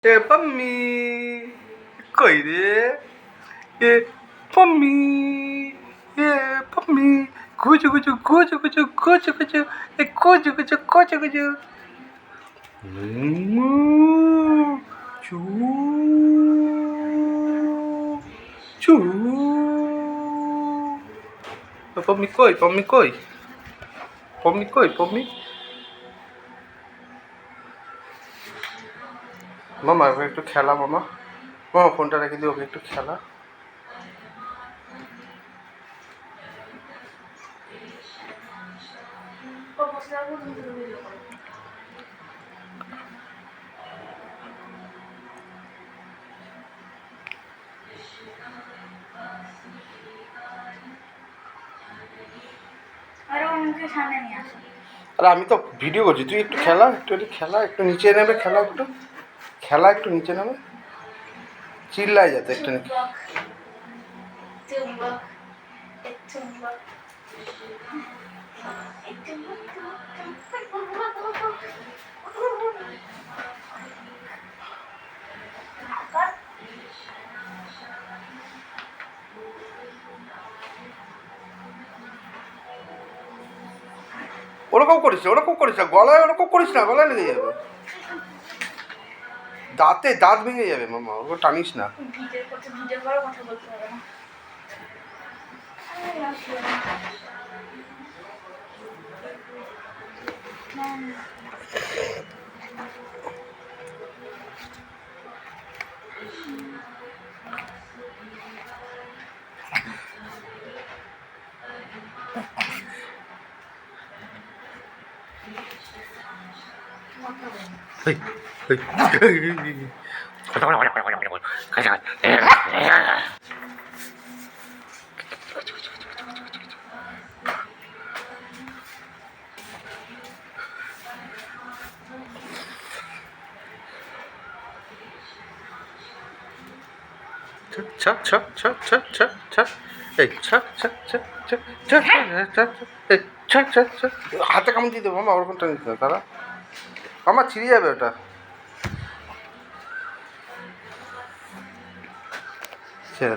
এ পাম্মি কই রে এ পাম্মি এ পাম্মি গুজু গুজু গুজু গুজু গুজু গুজু এ গুজু গুজু গুজু গুজু চু চু পাম্মি কই পাম্মি কই পাম্মি কই পাম্মি মামা ওকে একটু খেলা মামা মামা ফোনটা রেখে দিই ওকে একটু খেলা আরে আমি তো ভিডিও করছি তুই একটু খেলা একটু নিচে নেবে খেলা একটু নিচে নেবে চিল্লাই যাতে একটু ওরকম করিস না গলায় ওরকম করিস না গলায় লেগে যাবে দাঁত ভেঙে যাবে মামা ওরকম টানিস না হাতে কামড় দিয়ে দেবো মামা ওরকমটা নিতে হবে তারা মামা ছিঁড়ে যাবে ওটা